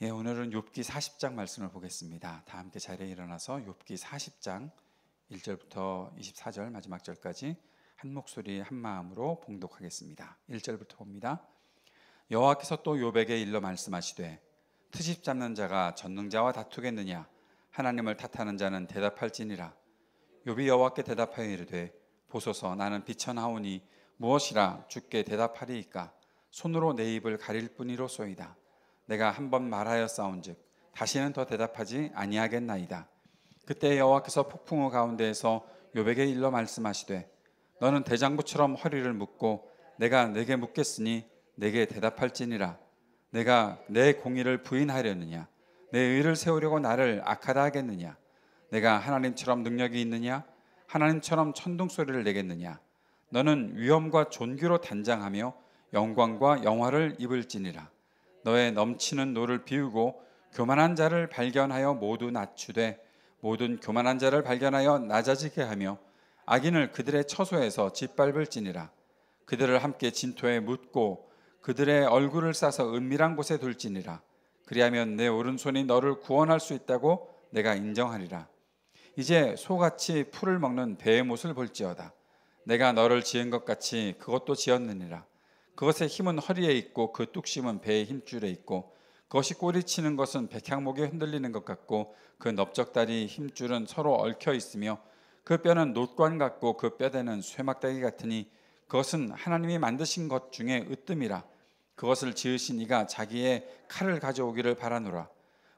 오늘은 욥기 40장 말씀을 보겠습니다. 다 함께 자리에 일어나서 욥기 40장 1절부터 24절 마지막 절까지 한 목소리 한 마음으로 봉독하겠습니다. 1절부터 봅니다. 여호와께서 또 욥에게 일러 말씀하시되 트집 잡는 자가 전능자와 다투겠느냐? 하나님을 탓하는 자는 대답할지니라. 욥이 여호와께 대답하여 이르되 보소서, 나는 비천하오니 무엇이라 주께 대답하리이까? 손으로 내 입을 가릴 뿐이로소이다. 내가 한 번 말하였사온즉 다시는 더 대답하지 아니하겠나이다. 그때 여호와께서 폭풍우 가운데에서 욥에게 일러 말씀하시되 너는 대장부처럼 허리를 묶고 내가 내게 묻겠으니 내게 대답할지니라. 내가 내 공의를 부인하려느냐? 내 의를 세우려고 나를 악하다 하겠느냐? 내가 하나님처럼 능력이 있느냐? 하나님처럼 천둥소리를 내겠느냐? 너는 위엄과 존귀로 단장하며 영광과 영화를 입을지니라. 너의 넘치는 노를 비우고 교만한 자를 발견하여 모두 낮추되 모든 교만한 자를 발견하여 낮아지게 하며 악인을 그들의 처소에서 짓밟을지니라. 그들을 함께 진토에 묻고 그들의 얼굴을 싸서 은밀한 곳에 둘지니라. 그리하면 내 오른손이 너를 구원할 수 있다고 내가 인정하리라. 이제 소같이 풀을 먹는 배의 못을 볼지어다. 내가 너를 지은 것 같이 그것도 지었느니라. 그것의 힘은 허리에 있고 그 뚝심은 배의 힘줄에 있고 그것이 꼬리치는 것은 백향목에 흔들리는 것 같고 그 넓적다리 힘줄은 서로 얽혀 있으며 그 뼈는 놋관 같고 그 뼈대는 쇠막대기 같으니 그것은 하나님이 만드신 것 중에 으뜸이라. 그것을 지으신 이가 자기의 칼을 가져오기를 바라노라.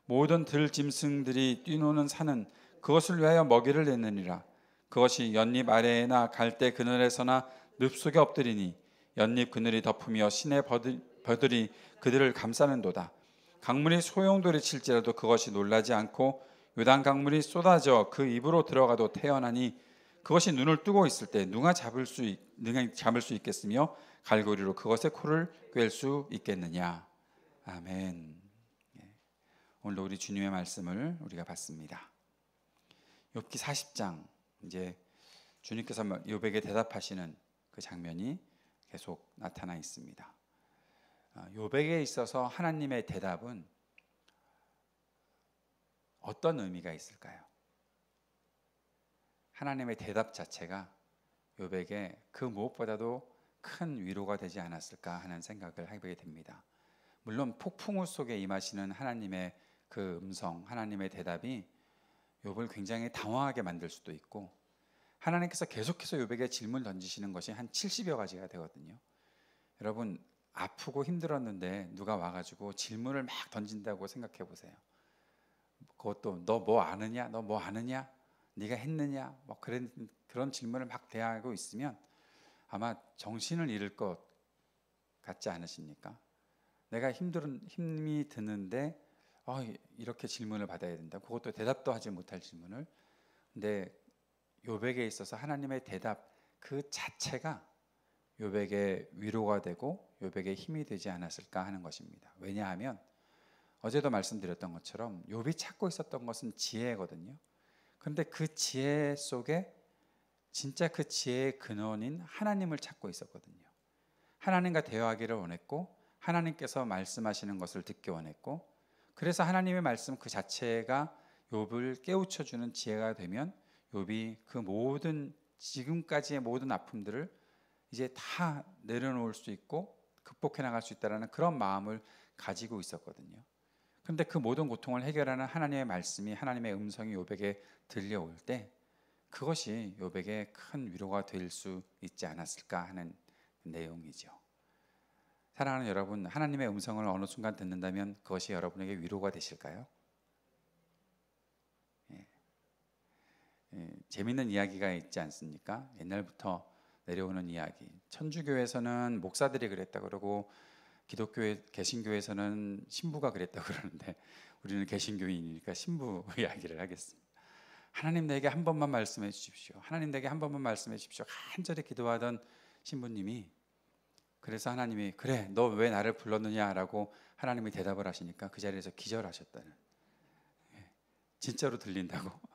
모든 들짐승들이 뛰노는 산은 그것을 위하여 먹이를 내느니라. 그것이 연잎 아래에나 갈대 그늘에서나 늪 속에 엎드리니 연잎 그늘이 덮으며 시내 버들이 그들을 감싸는도다. 강물이 소용돌이 칠지라도 그것이 놀라지 않고 요단 강물이 쏟아져 그 입으로 들어가도 태어나니 그것이 눈을 뜨고 있을 때 누가 잡을 수 있겠으며 갈고리로 그것의 코를 꿰을 수 있겠느냐. 아멘. 오늘도 우리 주님의 말씀을 우리가 봤습니다. 욥기 40장, 이제 주님께서 욥에게 대답하시는 그 장면이 계속 나타나 있습니다. 욥에게 있어서 하나님의 대답은 어떤 의미가 있을까요? 하나님의 대답 자체가 욥에게 그 무엇보다도 큰 위로가 되지 않았을까 하는 생각을 하게 됩니다. 물론 폭풍우 속에 임하시는 하나님의 그 음성, 하나님의 대답이 욥을 굉장히 당황하게 만들 수도 있고, 하나님께서 계속해서 욥에게 질문을 던지시는 것이 한 70여 가지가 되거든요. 여러분, 아프고 힘들었는데 누가 와가지고 질문을 막 던진다고 생각해 보세요. 그것도 너 뭐 아느냐? 너 뭐 아느냐? 네가 했느냐? 뭐 그런 질문을 막 대하고 있으면 아마 정신을 잃을 것 같지 않으십니까? 내가 힘이 드는데 이렇게 질문을 받아야 된다. 그것도 대답도 하지 못할 질문을. 근데 욥에게 있어서 하나님의 대답 그 자체가 욥에게 위로가 되고 욥에게 힘이 되지 않았을까 하는 것입니다. 왜냐하면 어제도 말씀드렸던 것처럼 욥이 찾고 있었던 것은 지혜거든요. 그런데 그 지혜 속에 진짜 그 지혜의 근원인 하나님을 찾고 있었거든요. 하나님과 대화하기를 원했고 하나님께서 말씀하시는 것을 듣기 원했고, 그래서 하나님의 말씀 그 자체가 욥을 깨우쳐주는 지혜가 되면 욥이 그 모든 지금까지의 모든 아픔들을 이제 다 내려놓을 수 있고 극복해 나갈 수 있다는 그런 마음을 가지고 있었거든요. 그런데 그 모든 고통을 해결하는 하나님의 말씀이, 하나님의 음성이 욥에게 들려올 때 그것이 욥에게 큰 위로가 될 수 있지 않았을까 하는 내용이죠. 사랑하는 여러분, 하나님의 음성을 어느 순간 듣는다면 그것이 여러분에게 위로가 되실까요? 재밌는 이야기가 있지 않습니까? 옛날부터 내려오는 이야기. 천주교에서는 목사들이 그랬다 그러고 기독교의 개신교에서는 신부가 그랬다 그러는데 우리는 개신교인이니까 신부 이야기를 하겠습니다. 하나님 내게 한 번만 말씀해 주십시오. 하나님 내게 한 번만 말씀해 주십시오. 간절히 기도하던 신부님이, 그래서 하나님이 그래 너 왜 나를 불렀느냐라고 하나님이 대답을 하시니까 그 자리에서 기절하셨다는, 진짜로 들린다고.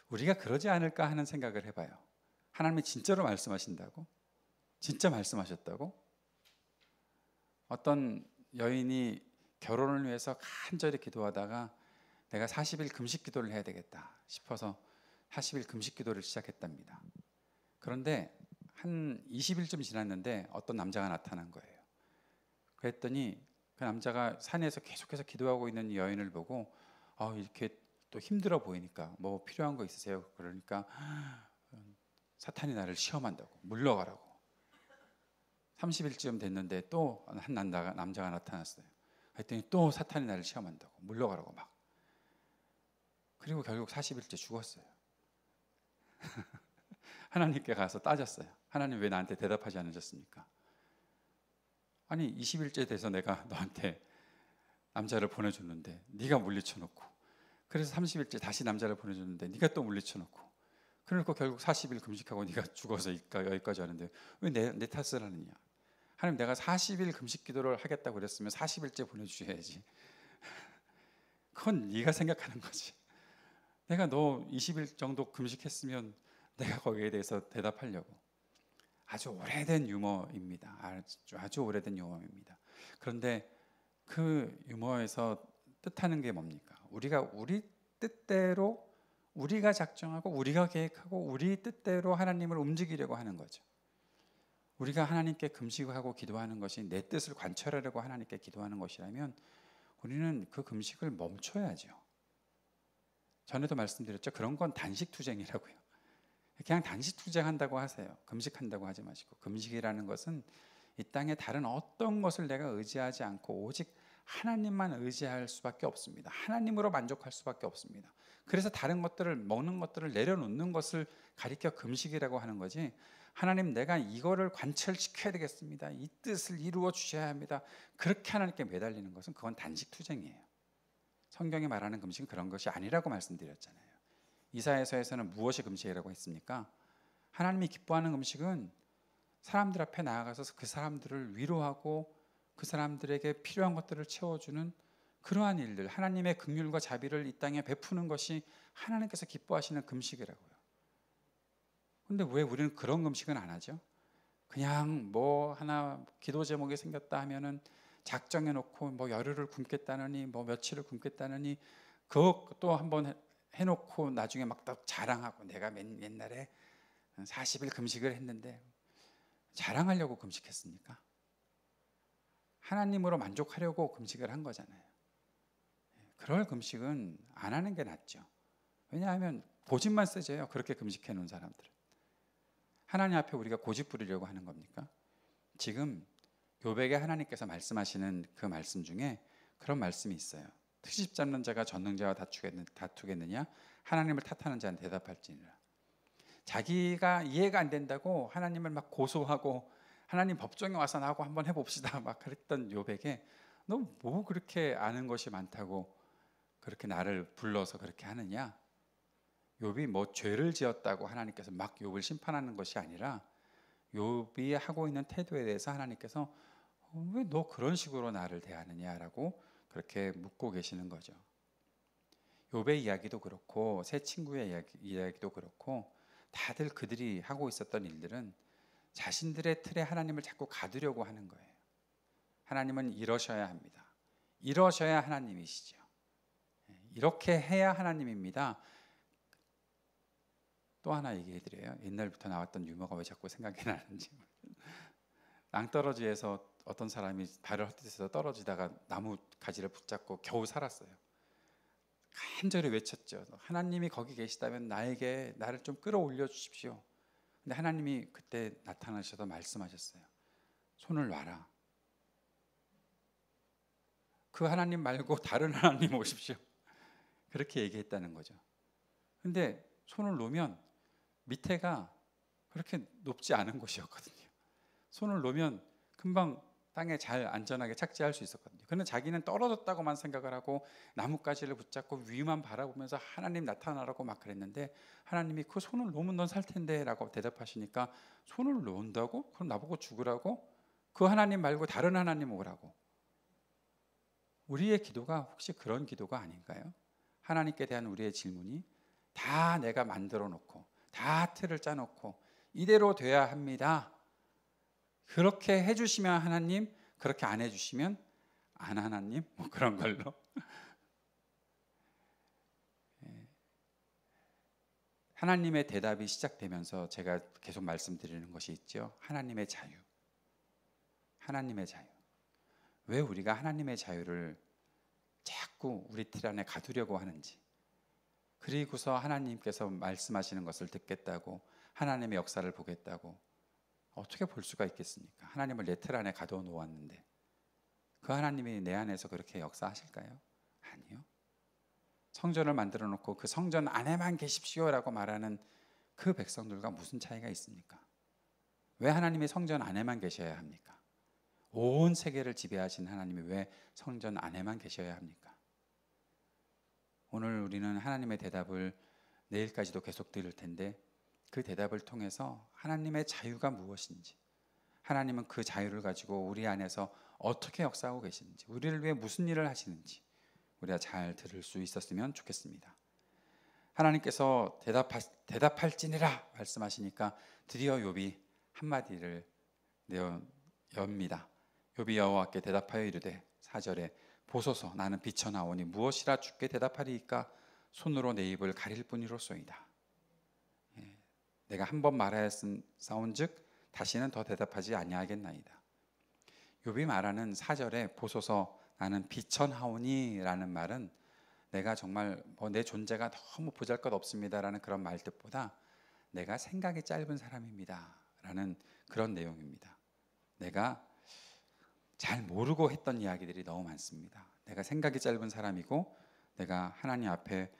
우리가 그러지 않을까 하는 생각을 해봐요. 하나님이 진짜로 말씀하신다고? 진짜 말씀하셨다고? 어떤 여인이 결혼을 위해서 간절히 기도하다가 내가 40일 금식 기도를 해야 되겠다 싶어서 40일 금식 기도를 시작했답니다. 그런데 한 20일쯤 지났는데 어떤 남자가 나타난 거예요. 그랬더니 그 남자가 산에서 계속해서 기도하고 있는 이 여인을 보고 이렇게 또 힘들어 보이니까 뭐 필요한 거 있으세요? 그러니까 사탄이 나를 시험한다고 물러가라고. 30일쯤 됐는데 또 한 남자가 나타났어요. 그랬더니 또 사탄이 나를 시험한다고 물러가라고 막. 그리고 결국 40일째 죽었어요. 하나님께 가서 따졌어요. 하나님 왜 나한테 대답하지 않으셨습니까? 아니 20일째 돼서 내가 너한테 남자를 보내줬는데 네가 물리쳐놓고, 그래서 30일째 다시 남자를 보내줬는데 네가 또 물리쳐놓고, 그러니까 결국 40일 금식하고 네가 죽어서 여기까지 하는데 왜 내 탓을 하느냐. 하나님, 내가 40일 금식 기도를 하겠다고 그랬으면 40일째 보내주셔야지. 그건 네가 생각하는 거지. 내가 너 20일 정도 금식했으면 내가 거기에 대해서 대답하려고. 아주 오래된 유머입니다. 아주 오래된 유머입니다. 그런데 그 유머에서 뜻하는 게 뭡니까? 우리가 우리 뜻대로, 우리가 작정하고 우리가 계획하고 우리 뜻대로 하나님을 움직이려고 하는 거죠. 우리가 하나님께 금식하고 기도하는 것이 내 뜻을 관철하려고 하나님께 기도하는 것이라면 우리는 그 금식을 멈춰야죠. 전에도 말씀드렸죠. 그런 건 단식투쟁이라고요. 그냥 단식투쟁한다고 하세요. 금식한다고 하지 마시고. 금식이라는 것은 이 땅에 다른 어떤 것을 내가 의지하지 않고 오직 하나님만 의지할 수밖에 없습니다. 하나님으로 만족할 수밖에 없습니다. 그래서 다른 것들을, 먹는 것들을 내려놓는 것을 가리켜 금식이라고 하는 거지, 하나님 내가 이거를 관철시켜야 되겠습니다, 이 뜻을 이루어 주셔야 합니다, 그렇게 하나님께 매달리는 것은 그건 단식투쟁이에요. 성경이 말하는 금식은 그런 것이 아니라고 말씀드렸잖아요. 이사야서에서는 무엇이 금식이라고 했습니까? 하나님이 기뻐하는 금식은 사람들 앞에 나아가서 그 사람들을 위로하고 그 사람들에게 필요한 것들을 채워주는 그러한 일들, 하나님의 긍휼과 자비를 이 땅에 베푸는 것이 하나님께서 기뻐하시는 금식이라고요. 그런데 왜 우리는 그런 금식은 안 하죠? 그냥 뭐 하나 기도 제목이 생겼다 하면은 작정해 놓고 뭐 열흘을 굶겠다느니 뭐 며칠을 굶겠다느니 그것도 한번 해놓고 나중에 막 또 자랑하고 내가 옛날에 40일 금식을 했는데, 자랑하려고 금식했습니까? 하나님으로 만족하려고 금식을 한 거잖아요. 그럴 금식은 안 하는 게 낫죠. 왜냐하면 고집만 세져요. 그렇게 금식해 놓은 사람들은. 하나님 앞에 우리가 고집 부리려고 하는 겁니까? 지금 욥에게 하나님께서 말씀하시는 그 말씀 중에 그런 말씀이 있어요. 트집 잡는 자가 전능자와 다투겠느냐? 하나님을 탓하는 자는 대답할지니라. 자기가 이해가 안 된다고 하나님을 막 고소하고 하나님 법정에 와서 나하고 한번 해봅시다 막 그랬던 욥에게 너 뭐 그렇게 아는 것이 많다고 그렇게 나를 불러서 그렇게 하느냐? 욥이 뭐 죄를 지었다고 하나님께서 막 욥을 심판하는 것이 아니라 욥이 하고 있는 태도에 대해서 하나님께서 왜 너 그런 식으로 나를 대하느냐라고 그렇게 묻고 계시는 거죠. 욥의 이야기도 그렇고 세 친구의 이야기도 그렇고 다들 그들이 하고 있었던 일들은 자신들의 틀에 하나님을 자꾸 가두려고 하는 거예요. 하나님은 이러셔야 합니다. 이러셔야 하나님이시죠. 이렇게 해야 하나님입니다. 또 하나 얘기해 드려요. 옛날부터 나왔던 유머가 왜 자꾸 생각이 나는지. 낭떠러지에서 어떤 사람이 발을 헛디뎌서 떨어지다가 나무 가지를 붙잡고 겨우 살았어요. 간절히 외쳤죠. 하나님이 거기 계시다면 나를 좀 끌어올려 주십시오. 근데 하나님이 그때 나타나셔서 말씀하셨어요. 손을 놔라. 그 하나님 말고 다른 하나님 오십시오. 그렇게 얘기했다는 거죠. 근데 손을 놓으면 밑에가 그렇게 높지 않은 곳이었거든요. 손을 놓으면 금방 땅에 잘 안전하게 착지할 수 있었거든요. 그런데 자기는 떨어졌다고만 생각을 하고 나뭇가지를 붙잡고 위만 바라보면서 하나님 나타나라고 막 그랬는데, 하나님이 그 손을 놓으면 넌 살 텐데 라고 대답하시니까 손을 놓는다고? 그럼 나보고 죽으라고? 그 하나님 말고 다른 하나님 오라고. 우리의 기도가 혹시 그런 기도가 아닌가요? 하나님께 대한 우리의 질문이 다 내가 만들어 놓고 다 틀을 짜놓고 이대로 돼야 합니다, 그렇게 해주시면 하나님, 그렇게 안 해주시면 안 하나님? 뭐 그런 걸로. 하나님의 대답이 시작되면서 제가 계속 말씀드리는 것이 있죠. 하나님의 자유. 하나님의 자유. 왜 우리가 하나님의 자유를 자꾸 우리 틀 안에 가두려고 하는지, 그리고서 하나님께서 말씀하시는 것을 듣겠다고, 하나님의 역사를 보겠다고 어떻게 볼 수가 있겠습니까? 하나님을 내 틀 안에 가둬 놓았는데 그 하나님이 내 안에서 그렇게 역사하실까요? 아니요. 성전을 만들어 놓고 그 성전 안에만 계십시오라고 말하는 그 백성들과 무슨 차이가 있습니까? 왜 하나님이 성전 안에만 계셔야 합니까? 온 세계를 지배하신 하나님이 왜 성전 안에만 계셔야 합니까? 오늘 우리는 하나님의 대답을 내일까지도 계속 들을 텐데, 그 대답을 통해서 하나님의 자유가 무엇인지, 하나님은 그 자유를 가지고 우리 안에서 어떻게 역사하고 계시는지, 우리를 위해 무슨 일을 하시는지 우리가 잘 들을 수 있었으면 좋겠습니다. 하나님께서 대답할지니라 말씀하시니까 드디어 욥이 한마디를 엽니다. 욥이 여호와께 대답하여 이르되 4절에 보소서 나는 비천하오니 무엇이라 주께 대답하리이까 손으로 내 입을 가릴 뿐이로소이다. 내가 한 번 말하였사온즉 다시는 더 대답하지 아니하겠나이다. 욥이 말하는 4절에 보소서 나는 비천하오니 라는 말은 내가 정말 내 존재가 너무 보잘것없습니다라는 그런 말 뜻보다 내가 생각이 짧은 사람입니다 라는 그런 내용입니다. 내가 잘 모르고 했던 이야기들이 너무 많습니다. 내가 생각이 짧은 사람이고 내가 하나님 앞에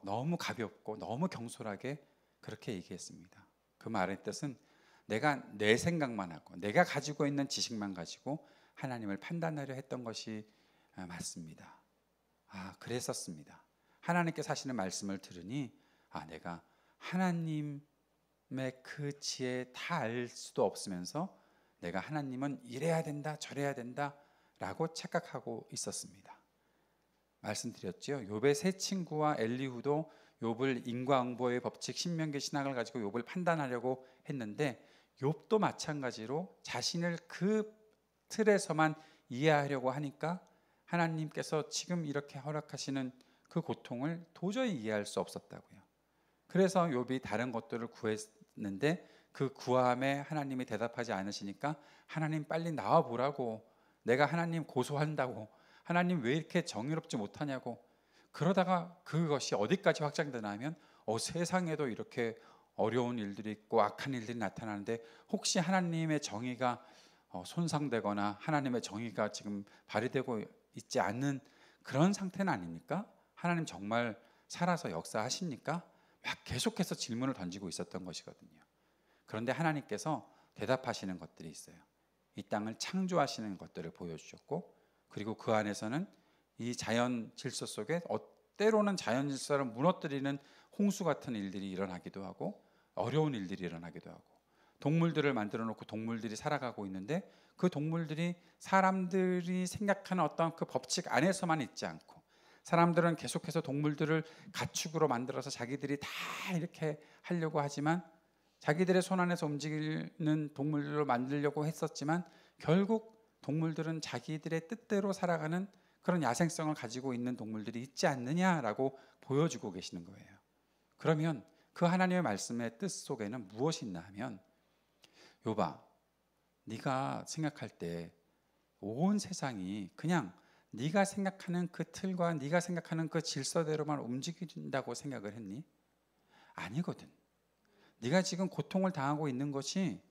너무 가볍고 너무 경솔하게 그렇게 얘기했습니다. 그 말의 뜻은 내가 내 생각만 하고 내가 가지고 있는 지식만 가지고 하나님을 판단하려 했던 것이 맞습니다. 그랬었습니다. 하나님께서 하시는 말씀을 들으니 내가 하나님의 그 지혜 다 알 수도 없으면서 내가 하나님은 이래야 된다 저래야 된다 라고 착각하고 있었습니다. 말씀드렸죠. 욥의 세 친구와 엘리후도 욥을 인과응보의 법칙 신명기 신학을 가지고 욥을 판단하려고 했는데, 욥도 마찬가지로 자신을 그 틀에서만 이해하려고 하니까 하나님께서 지금 이렇게 허락하시는 그 고통을 도저히 이해할 수 없었다고요. 그래서 욥이 다른 것들을 구했는데 그 구함에 하나님이 대답하지 않으시니까 하나님 빨리 나와 보라고, 내가 하나님 고소한다고, 하나님 왜 이렇게 정의롭지 못하냐고. 그러다가 그것이 어디까지 확장되나 하면 세상에도 이렇게 어려운 일들이 있고 악한 일들이 나타나는데 혹시 하나님의 정의가 손상되거나 하나님의 정의가 지금 발휘되고 있지 않는 그런 상태는 아닙니까? 하나님 정말 살아서 역사하십니까? 막 계속해서 질문을 던지고 있었던 것이거든요. 그런데 하나님께서 대답하시는 것들이 있어요. 이 땅을 창조하시는 것들을 보여주셨고, 그리고 그 안에서는 이 자연 질서 속에 때로는 자연 질서를 무너뜨리는 홍수 같은 일들이 일어나기도 하고 어려운 일들이 일어나기도 하고, 동물들을 만들어 놓고 동물들이 살아가고 있는데 그 동물들이 사람들이 생각하는 어떤 그 법칙 안에서만 있지 않고, 사람들은 계속해서 동물들을 가축으로 만들어서 자기들이 다 이렇게 하려고 하지만, 자기들의 손 안에서 움직이는 동물들로 만들려고 했었지만 결국 동물들은 자기들의 뜻대로 살아가는 그런 야생성을 가지고 있는 동물들이 있지 않느냐라고 보여주고 계시는 거예요. 그러면 그 하나님의 말씀의 뜻 속에는 무엇이 있나 하면, 욥아, 네가 생각할 때 온 세상이 그냥 네가 생각하는 그 틀과 네가 생각하는 그 질서대로만 움직인다고 생각을 했니? 아니거든. 네가 지금 고통을 당하고 있는 것이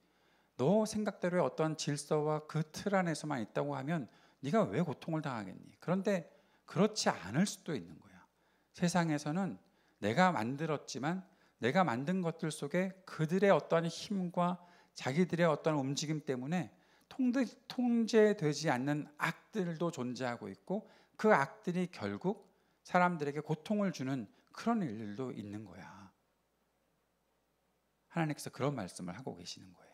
너 생각대로의 어떤 질서와 그 틀 안에서만 있다고 하면 네가 왜 고통을 당하겠니? 그런데 그렇지 않을 수도 있는 거야. 세상에서는 내가 만들었지만 내가 만든 것들 속에 그들의 어떤 힘과 자기들의 어떤 움직임 때문에 통제되지 않는 악들도 존재하고 있고, 그 악들이 결국 사람들에게 고통을 주는 그런 일들도 있는 거야. 하나님께서 그런 말씀을 하고 계시는 거예요.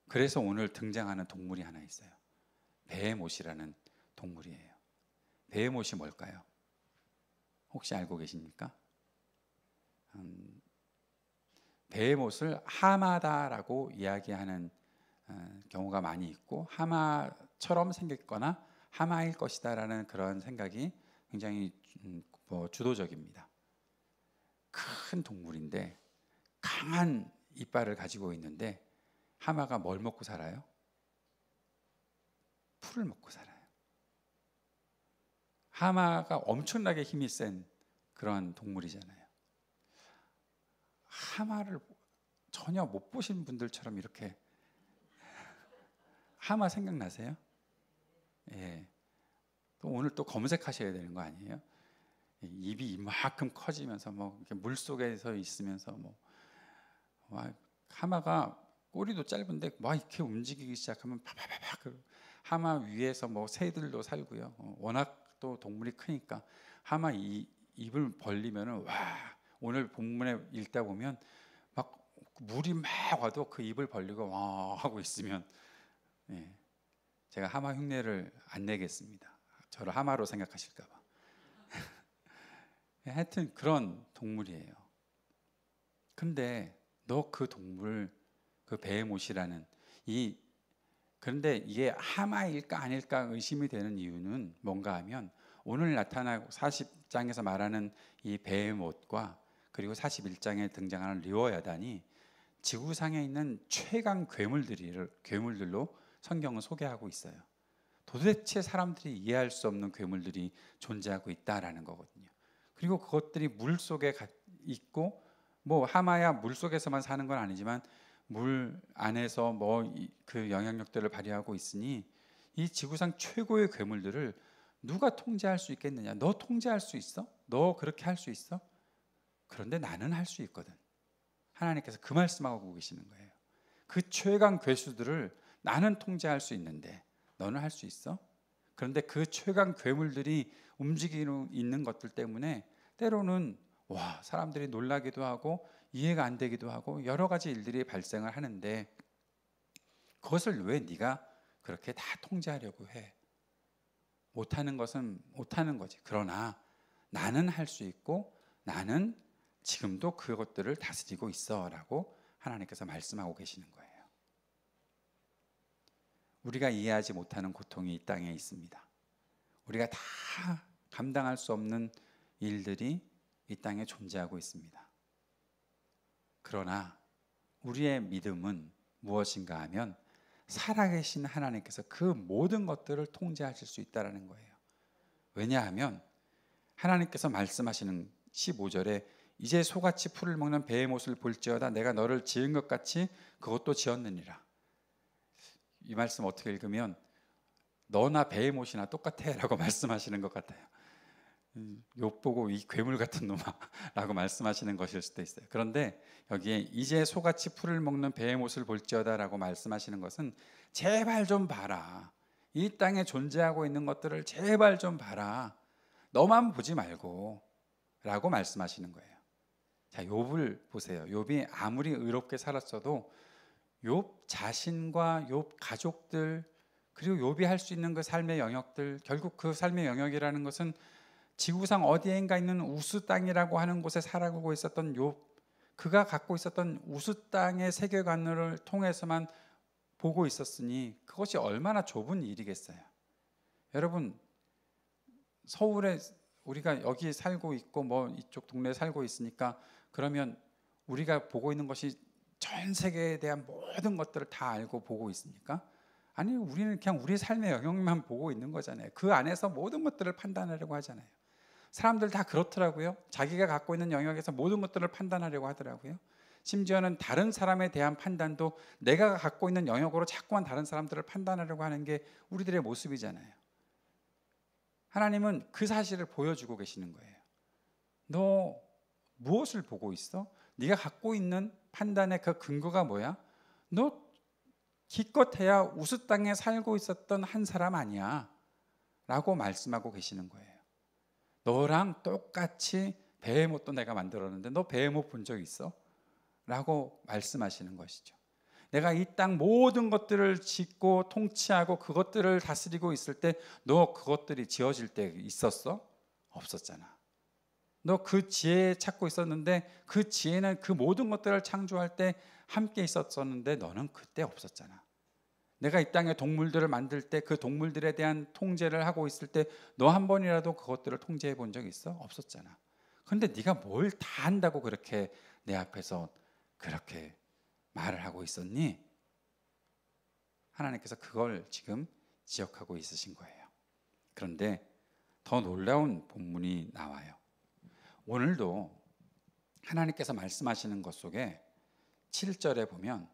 그래서 오늘 등장하는 동물이 하나 있어요. 베헤못이라는 동물이에요. 베헤못이 뭘까요? 혹시 알고 계십니까? 베헤못을 하마다라고 이야기하는 경우가 많이 있고 하마처럼 생겼거나 하마일 것이다라는 그런 생각이 굉장히 주도적입니다. 큰 동물인데 강한 이빨을 가지고 있는데 하마가 뭘 먹고 살아요? 풀을 먹고 살아요. 하마가 엄청나게 힘이 센 그런 동물이잖아요. 하마를 전혀 못 보신 분들처럼 이렇게 하마 생각나세요? 예. 또 오늘 또 검색하셔야 되는 거 아니에요? 입이 이만큼 커지면서 뭐 물 속에서 있으면서 뭐 하마가 꼬리도 짧은데 막 이렇게 움직이기 시작하면 파파파파 하마 위에서 뭐 새들도 살고요. 워낙 또 동물이 크니까 하마 입을 벌리면은 와 오늘 본문에 읽다 보면 막 물이 막 와도 그 입을 벌리고 와 하고 있으면 예, 제가 하마 흉내를 안 내겠습니다. 저를 하마로 생각하실까 봐. 하여튼 그런 동물이에요. 근데 너 그 동물 그 베헤못이라는 그런데 이게 하마일까 아닐까 의심이 되는 이유는 뭔가 하면 오늘 나타나고 40장에서 말하는 이 베헤못과 그리고 41장에 등장하는 리워야단이 지구상에 있는 최강 괴물들로 성경은 소개하고 있어요. 도대체 사람들이 이해할 수 없는 괴물들이 존재하고 있다라는 거거든요. 그리고 그것들이 물 속에 있고 뭐 하마야 물 속에서만 사는 건 아니지만 물 안에서 뭐 그 영향력들을 발휘하고 있으니 이 지구상 최고의 괴물들을 누가 통제할 수 있겠느냐? 너 통제할 수 있어? 너 그렇게 할 수 있어? 그런데 나는 할 수 있거든. 하나님께서 그 말씀하고 계시는 거예요. 그 최강 괴수들을 나는 통제할 수 있는데 너는 할 수 있어? 그런데 그 최강 괴물들이 움직이고 있는 것들 때문에 때로는 와 사람들이 놀라기도 하고 이해가 안 되기도 하고 여러 가지 일들이 발생을 하는데 그것을 왜 네가 그렇게 다 통제하려고 해? 못하는 것은 못하는 거지. 그러나 나는 할 수 있고 나는 지금도 그것들을 다스리고 있어라고 하나님께서 말씀하고 계시는 거예요. 우리가 이해하지 못하는 고통이 이 땅에 있습니다. 우리가 다 감당할 수 없는 일들이 이 땅에 존재하고 있습니다. 그러나 우리의 믿음은 무엇인가 하면 살아계신 하나님께서 그 모든 것들을 통제하실 수 있다는 거예요. 왜냐하면 하나님께서 말씀하시는 15절에 이제 소같이 풀을 먹는 베헤못을 볼지어다 내가 너를 지은 것 같이 그것도 지었느니라. 이 말씀 어떻게 읽으면 너나 베헤못이나 똑같아 라고 말씀하시는 것 같아요. 욥 보고 이 괴물 같은 놈아 라고 말씀하시는 것일 수도 있어요. 그런데 여기에 이제 소같이 풀을 먹는 베헤못을 볼지어다 라고 말씀하시는 것은 제발 좀 봐라. 이 땅에 존재하고 있는 것들을 제발 좀 봐라. 너만 보지 말고 라고 말씀하시는 거예요. 자, 욥을 보세요. 욥이 아무리 의롭게 살았어도 욥 자신과 욥 가족들 그리고 욥이 할 수 있는 그 삶의 영역들 결국 그 삶의 영역이라는 것은 지구상 어디엔가 있는 우스 땅이라고 하는 곳에 살아가고 있었던 욥 그가 갖고 있었던 우스 땅의 세계관을 통해서만 보고 있었으니 그것이 얼마나 좁은 일이겠어요. 여러분 서울에 우리가 여기 살고 있고 뭐 이쪽 동네에 살고 있으니까 그러면 우리가 보고 있는 것이 전 세계에 대한 모든 것들을 다 알고 보고 있습니까? 아니 우리는 그냥 우리 삶의 영역만 보고 있는 거잖아요. 그 안에서 모든 것들을 판단하려고 하잖아요. 사람들 다 그렇더라고요. 자기가 갖고 있는 영역에서 모든 것들을 판단하려고 하더라고요. 심지어는 다른 사람에 대한 판단도 내가 갖고 있는 영역으로 자꾸만 다른 사람들을 판단하려고 하는 게 우리들의 모습이잖아요. 하나님은 그 사실을 보여주고 계시는 거예요. 너 무엇을 보고 있어? 네가 갖고 있는 판단의 그 근거가 뭐야? 너 기껏해야 우스 땅에 살고 있었던 한 사람 아니야 라고 말씀하고 계시는 거예요. 너랑 똑같이 베헤못도 내가 만들었는데 너 베헤못 본 적 있어? 라고 말씀하시는 것이죠. 내가 이 땅 모든 것들을 짓고 통치하고 그것들을 다스리고 있을 때 너 그것들이 지어질 때 있었어? 없었잖아. 너 그 지혜 찾고 있었는데 그 지혜는 그 모든 것들을 창조할 때 함께 있었었는데 너는 그때 없었잖아. 내가 이 땅에 동물들을 만들 때 그 동물들에 대한 통제를 하고 있을 때 너 한 번이라도 그것들을 통제해 본 적 있어? 없었잖아. 그런데 네가 뭘 다 한다고 그렇게 내 앞에서 그렇게 말을 하고 있었니? 하나님께서 그걸 지금 지적하고 있으신 거예요. 그런데 더 놀라운 본문이 나와요. 오늘도 하나님께서 말씀하시는 것 속에 7절에 보면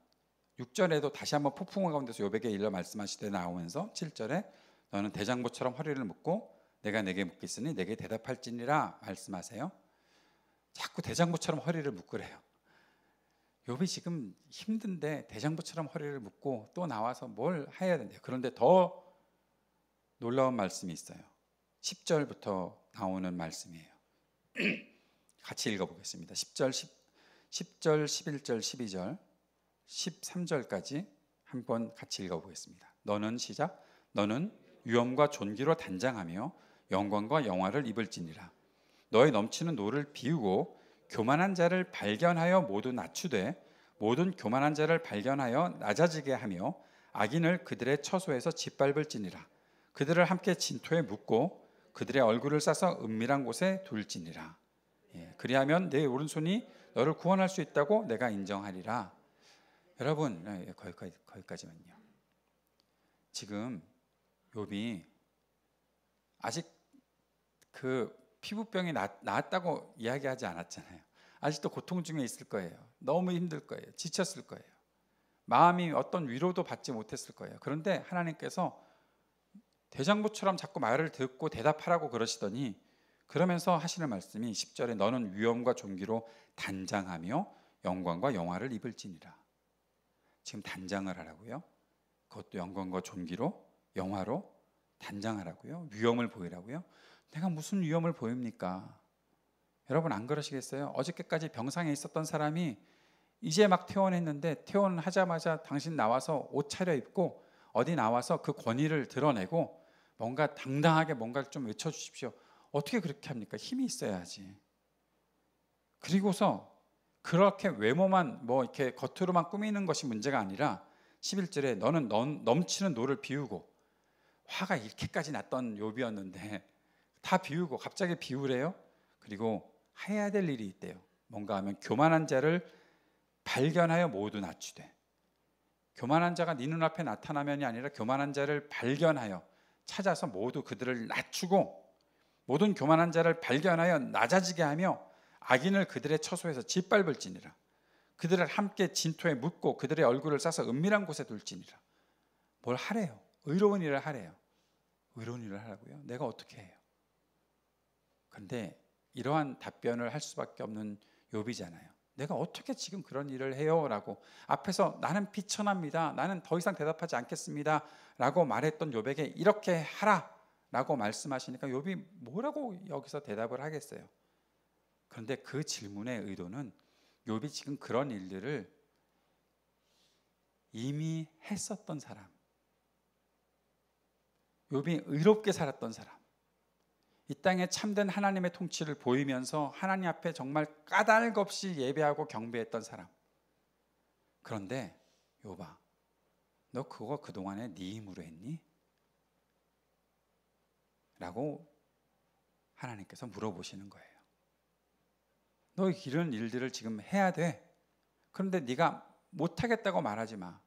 6절에도 다시 한번 폭풍우 가운데서 욥에게 일러 말씀하시되 나오면서 7절에 너는 대장부처럼 허리를 묶고 내가 내게 묻겠으니 내게 대답할지니라 말씀하세요. 자꾸 대장부처럼 허리를 묶으래요. 욥이 지금 힘든데 대장부처럼 허리를 묶고 또 나와서 뭘 해야 된대요. 그런데 더 놀라운 말씀이 있어요. 10절부터 나오는 말씀이에요. 같이 읽어보겠습니다. 10절, 11절, 12절, 13절까지 한번 같이 읽어보겠습니다. 너는 시작. 너는 위엄과 존귀로 단장하며 영광과 영화를 입을지니라. 너의 넘치는 노를 비우고 교만한 자를 발견하여 모두 낮추되 모든 교만한 자를 발견하여 낮아지게 하며 악인을 그들의 처소에서 짓밟을지니라. 그들을 함께 진토에 묻고 그들의 얼굴을 싸서 은밀한 곳에 둘지니라. 그리하면 내 오른손이 너를 구원할 수 있다고 내가 인정하리라. 여러분, 거기까지만요. 지금 욥이 아직 그 피부병이 나았다고 이야기하지 않았잖아요. 아직도 고통 중에 있을 거예요. 너무 힘들 거예요. 지쳤을 거예요. 마음이 어떤 위로도 받지 못했을 거예요. 그런데 하나님께서 대장부처럼 자꾸 말을 듣고 대답하라고 그러시더니 그러면서 하시는 말씀이 10절에 너는 위엄과 존귀로 단장하며 영광과 영화를 입을지니라. 지금 단장을 하라고요. 그것도 영광과 존귀로 영화로 단장하라고요. 위엄을 보이라고요. 내가 무슨 위엄을 보입니까? 여러분 안 그러시겠어요? 어저께까지 병상에 있었던 사람이 이제 막 퇴원했는데 퇴원하자마자 당신 나와서 옷 차려입고 어디 나와서 그 권위를 드러내고 뭔가 당당하게 뭔가를 좀 외쳐주십시오. 어떻게 그렇게 합니까? 힘이 있어야지. 그리고서 그렇게 외모만 뭐 이렇게 겉으로만 꾸미는 것이 문제가 아니라 11절에 너는 넘치는 노를 비우고 화가 이렇게까지 났던 욥이었는데 다 비우고 갑자기 비우래요. 그리고 해야 될 일이 있대요. 뭔가 하면 교만한 자를 발견하여 모두 낮추되. 교만한 자가 네 눈앞에 나타나면이 아니라 교만한 자를 발견하여 찾아서 모두 그들을 낮추고 모든 교만한 자를 발견하여 낮아지게 하며 악인을 그들의 처소에서 짓밟을지니라. 그들을 함께 진토에 묻고 그들의 얼굴을 싸서 은밀한 곳에 둘지니라. 뭘 하래요? 의로운 일을 하래요. 의로운 일을 하라고요? 내가 어떻게 해요? 그런데 이러한 답변을 할 수밖에 없는 욥이잖아요. 내가 어떻게 지금 그런 일을 해요? 라고 앞에서 나는 비천합니다. 나는 더 이상 대답하지 않겠습니다. 라고 말했던 욥에게 이렇게 하라 라고 말씀하시니까 욥이 뭐라고 여기서 대답을 하겠어요? 그런데 그 질문의 의도는 욥이 지금 그런 일들을 이미 했었던 사람, 욥이 의롭게 살았던 사람, 이 땅에 참된 하나님의 통치를 보이면서 하나님 앞에 정말 까닭 없이 예배하고 경배했던 사람. 그런데 욥아, 너 그거 그동안에 네 힘으로 했니? 라고 하나님께서 물어보시는 거예요. 너 이런 일들을 지금 해야 돼. 그런데 네가 못하겠다고 말하지 마.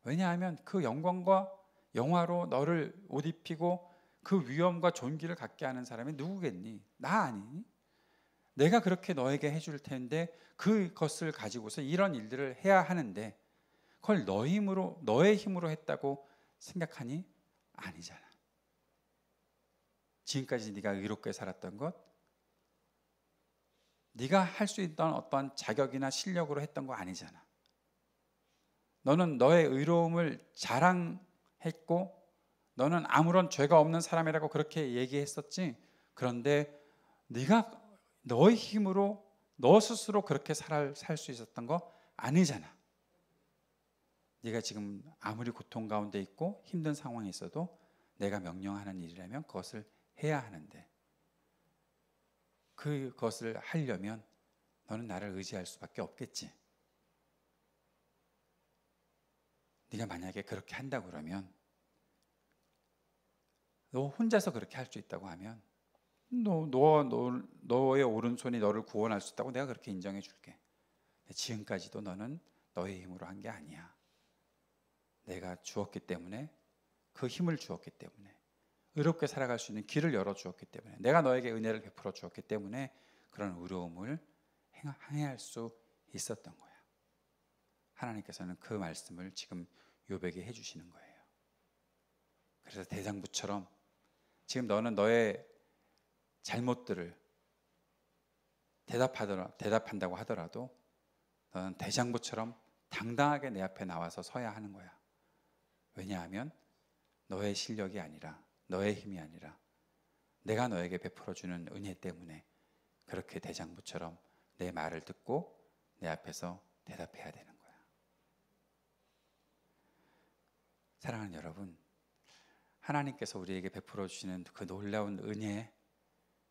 왜냐하면 그 영광과 영화로 너를 옷 입히고 그 위엄과 존귀를 갖게 하는 사람이 누구겠니? 나 아니니? 내가 그렇게 너에게 해줄 텐데 그것을 가지고서 이런 일들을 해야 하는데 그걸 너의 힘으로 했다고 생각하니? 아니잖아. 지금까지 네가 의롭게 살았던 것, 네가 할 수 있던 어떤 자격이나 실력으로 했던 거 아니잖아. 너는 너의 의로움을 자랑했고 너는 아무런 죄가 없는 사람이라고 그렇게 얘기했었지. 그런데 네가 너의 힘으로 너 스스로 그렇게 살 수 있었던 거 아니잖아. 네가 지금 아무리 고통 가운데 있고 힘든 상황에 있어도 내가 명령하는 일이라면 그것을 해야 하는데 그것을 하려면 너는 나를 의지할 수밖에 없겠지. 네가 만약에 그렇게 한다고 그러면, 너 혼자서 그렇게 할 수 있다고 하면 너의 오른손이 너를 구원할 수 있다고 내가 그렇게 인정해 줄게. 지금까지도 너는 너의 힘으로 한 게 아니야. 내가 주었기 때문에, 그 힘을 주었기 때문에, 의롭게 살아갈 수 있는 길을 열어주었기 때문에, 내가 너에게 은혜를 베풀어 주었기 때문에 그런 의로움을 행할 수 있었던 거야. 하나님께서는 그 말씀을 지금 욥에게 해주시는 거예요. 그래서 대장부처럼 지금 너는 너의 잘못들을 대답한다고 하더라도 너는 대장부처럼 당당하게 내 앞에 나와서 서야 하는 거야. 왜냐하면 너의 실력이 아니라, 너의 힘이 아니라 내가 너에게 베풀어주는 은혜 때문에 그렇게 대장부처럼 내 말을 듣고 내 앞에서 대답해야 되는 거야. 사랑하는 여러분, 하나님께서 우리에게 베풀어 주시는 그 놀라운 은혜,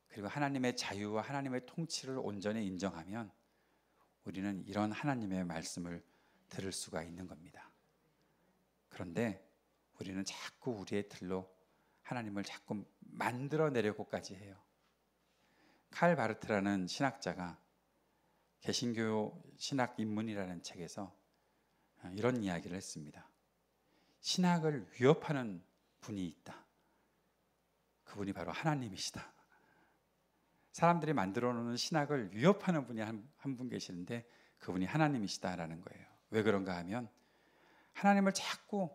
그리고 하나님의 자유와 하나님의 통치를 온전히 인정하면 우리는 이런 하나님의 말씀을 들을 수가 있는 겁니다. 그런데 우리는 자꾸 우리의 틀로 하나님을 자꾸 만들어내려고까지 해요. 칼 바르트라는 신학자가 개신교 신학 입문이라는 책에서 이런 이야기를 했습니다. 신학을 위협하는 분이 있다. 그분이 바로 하나님이시다. 사람들이 만들어 놓는 신학을 위협하는 분이 한 분 계시는데 그분이 하나님이시다라는 거예요. 왜 그런가 하면 하나님을 자꾸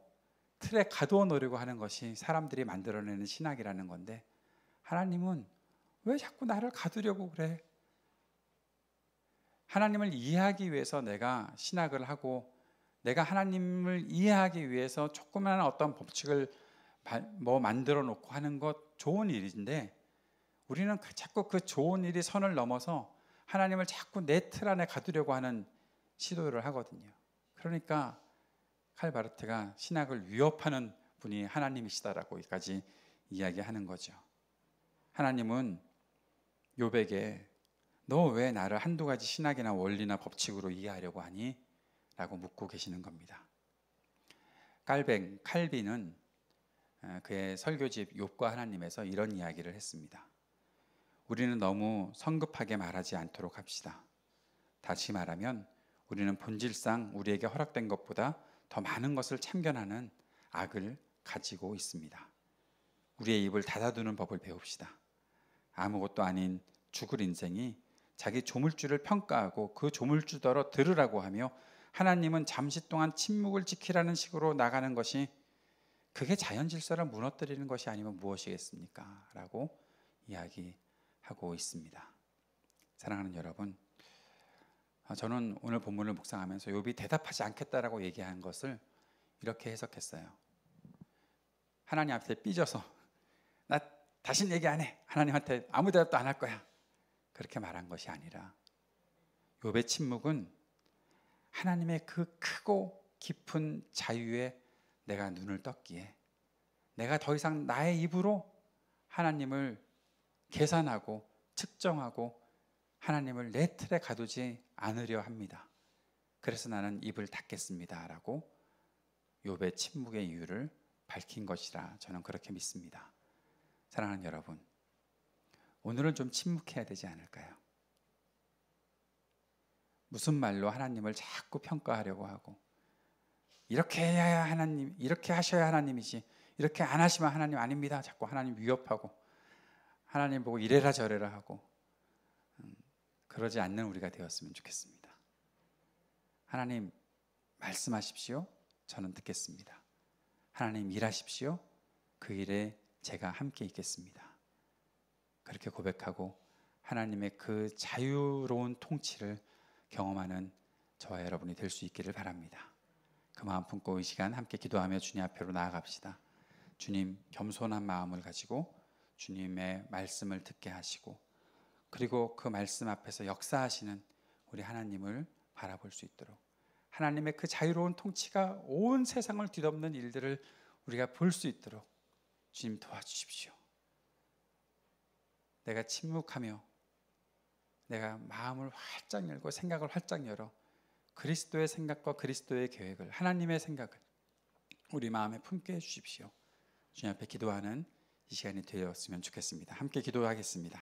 틀에 가두어 놓으려고 하는 것이 사람들이 만들어내는 신학이라는 건데, 하나님은 왜 자꾸 나를 가두려고 그래? 하나님을 이해하기 위해서 내가 신학을 하고, 내가 하나님을 이해하기 위해서 조그마한 어떤 법칙을 만들어 놓고 하는 것 좋은 일인데, 우리는 자꾸 그 좋은 일이 선을 넘어서 하나님을 자꾸 내 틀 안에 가두려고 하는 시도를 하거든요. 그러니까 칼 바르트가 신학을 위협하는 분이 하나님이시다라고까지 이야기하는 거죠. 하나님은 욥에게 너 왜 나를 한두 가지 신학이나 원리나 법칙으로 이해하려고 하니? 라고 묻고 계시는 겁니다. 칼빈은 그의 설교집 욥과 하나님에서 이런 이야기를 했습니다. 우리는 너무 성급하게 말하지 않도록 합시다. 다시 말하면 우리는 본질상 우리에게 허락된 것보다 더 많은 것을 참견하는 악을 가지고 있습니다. 우리의 입을 닫아두는 법을 배웁시다. 아무것도 아닌 죽을 인생이 자기 조물주를 평가하고 그 조물주더러 들으라고 하며 하나님은 잠시 동안 침묵을 지키라는 식으로 나가는 것이, 그게 자연 질서를 무너뜨리는 것이 아니면 무엇이겠습니까? 라고 이야기하고 있습니다. 사랑하는 여러분, 저는 오늘 본문을 묵상하면서 욥이 대답하지 않겠다라고 얘기한 것을 이렇게 해석했어요. 하나님 앞에 삐져서 나 다신 얘기 안 해, 하나님한테 아무 대답도 안 할 거야, 그렇게 말한 것이 아니라 욥의 침묵은 하나님의 그 크고 깊은 자유에 내가 눈을 떴기에 내가 더 이상 나의 입으로 하나님을 계산하고 측정하고 하나님을 내 틀에 가두지 않으려 합니다. 그래서 나는 입을 닫겠습니다 라고 욥의 침묵의 이유를 밝힌 것이라 저는 그렇게 믿습니다. 사랑하는 여러분, 오늘은 좀 침묵해야 되지 않을까요? 무슨 말로 하나님을 자꾸 평가하려고 하고, 이렇게 해야 하나님, 이렇게 하셔야 하나님이지, 이렇게 안 하시면 하나님 아닙니다, 자꾸 하나님 위협하고 하나님 보고 이래라 저래라 하고, 그러지 않는 우리가 되었으면 좋겠습니다. 하나님 말씀하십시오, 저는 듣겠습니다. 하나님 일하십시오, 그 일에 제가 함께 있겠습니다. 그렇게 고백하고 하나님의 그 자유로운 통치를 경험하는 저와 여러분이 될 수 있기를 바랍니다. 그 마음 품고 이 시간 함께 기도하며 주님 앞으로 나아갑시다. 주님, 겸손한 마음을 가지고 주님의 말씀을 듣게 하시고, 그리고 그 말씀 앞에서 역사하시는 우리 하나님을 바라볼 수 있도록, 하나님의 그 자유로운 통치가 온 세상을 뒤덮는 일들을 우리가 볼 수 있도록 주님 도와주십시오. 내가 침묵하며 내가 마음을 활짝 열고 생각을 활짝 열어 그리스도의 생각과 그리스도의 계획을, 하나님의 생각을, 우리 마음에 품게 해 주십시오. 주님 앞에 기도하는 이 시간이 되었으면 좋겠습니다. 함께 기도하겠습니다.